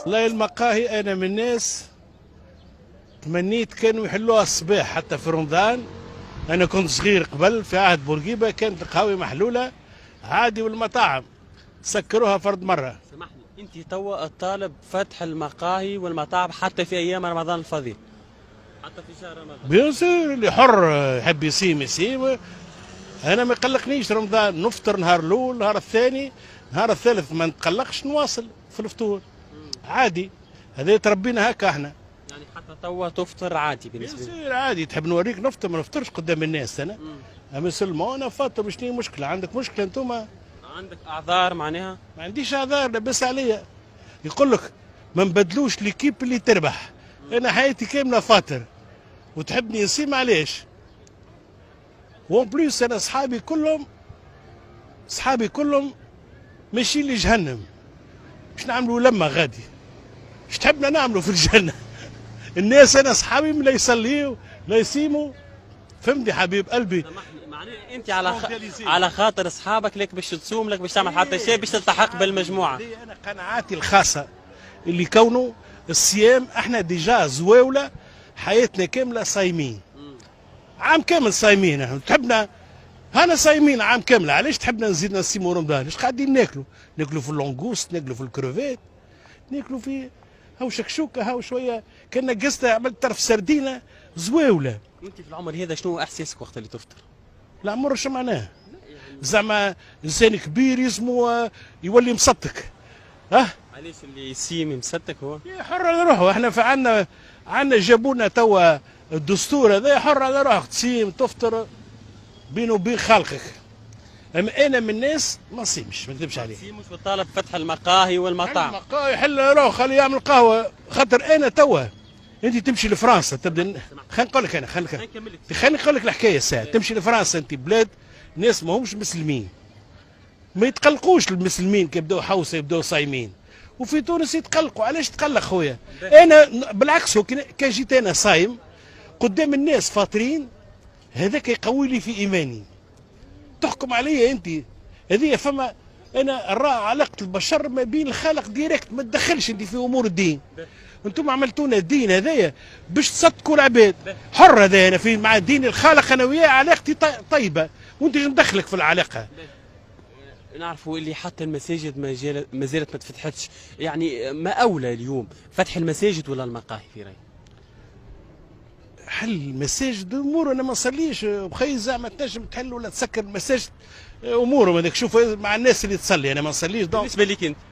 والله المقاهي انا من الناس تمنيت كانوا يحلوها الصباح حتى في رمضان. انا كنت صغير قبل في عهد بورقيبه كانت القهاوي محلوله عادي، والمطاعم سكروها فرد مره. سامحني، انت توا الطالب فتح المقاهي والمطاعم حتى في ايام رمضان الفضيل، حتى في شهر رمضان. بيان سور اللي حر يحب يصيم يصيم. انا ما يقلقنيش رمضان، نفطر نهار الاول نهار الثاني نهار الثالث ما نتقلقش، نواصل في الفطور عادي. هذا تربينا هكا احنا. يعني حتى توا تفطر عادي بالنسبه لي؟ يصير عادي، تحب نوريك نفطر ما نفطرش قدام الناس انا. اما سلمون انا فاطر، مش لي مشكله. عندك مشكله انتم؟ عندك اعذار معناها؟ ما عنديش اعذار، لبس عليا. يقول لك ما نبدلوش ليكيب اللي تربح. انا حياتي كامله فاطر وتحبني نسيم علاش؟ وون بليس انا صحابي كلهم ماشيين لجهنم. مش نعملوا لما غادي؟ ايش تحبنا نعملوا في الجنه؟ الناس انا صحابي لا يصليوا لا يصيموا. فهمتي حبيب قلبي؟ سامحني، معناها انت على خاطر اصحابك لك باش تصوم، لك باش تعمل حتى شيء باش تلتحق بالمجموعه. انا قناعاتي الخاصه اللي كونه الصيام احنا ديجا زواوله حياتنا كامله صايمين. عام كامل صايمين. احنا تحبنا هنا صايمين عام كامل، علاش تحبنا نزيدنا نصيموا رمضان؟ ايش قاعدين ناكلوا في اللونغوست، ناكلوا في الكروفيت، ناكلوا في هاو شكشوكه، هاو شويه كنا قصة عملت طرف سردينه زواوله. انت في العمر هذا شنو احساسك وقت اللي تفطر؟ العمر شو معناه؟ زعما انسان كبير يسمو يولي مصدق. علاش اللي يسيم مصدق هو؟ حر على روحه. احنا عندنا جابونا توا الدستور هذا حر على روحك، تصيم تفطر بينه وبين خالقك. اما انا من الناس ما نصيمش، ما نكذبش عليه. مش بطالب فتح المقاهي والمطاعم. المقاهي يحل روحه، خليه يعمل قهوه. خاطر انا توا انت تمشي لفرنسا تبدا. خليني نقول لك انا خليني نقول لك الحكايه الساعه. تمشي لفرنسا انت بلاد ناس ما همش مسلمين، ما يتقلقوش المسلمين كي يبداو حوسه يبداو صايمين. وفي تونس يتقلقوا. علاش تقلق خويا؟ انا بالعكس، هو كان جيت انا صايم قدام الناس فاطرين، هذاك يقوي لي في ايماني. تحكم عليا انت هذه فما. انا علاقه البشر ما بين الخالق ديريكت، ما تدخلش انت في امور الدين. انتم عملتونا الدين هذايا باش تصدقوا العباد. حر هذا انا في مع دين الخالق، انا وياه علاقتي طيبه، وانت ندخلك في العلاقه. نعرفوا اللي حتى المساجد ما زالت ما تفتحتش، يعني ما اولى اليوم فتح المساجد ولا المقاهي في رايك؟ حل المساجد امور. انا ما نصليش بخي، زعما تنجم تحل ولا تسكر المساجد امورهم هذاك. شوف مع الناس اللي تصلي، انا ما نصليش. بالنسبه لك انت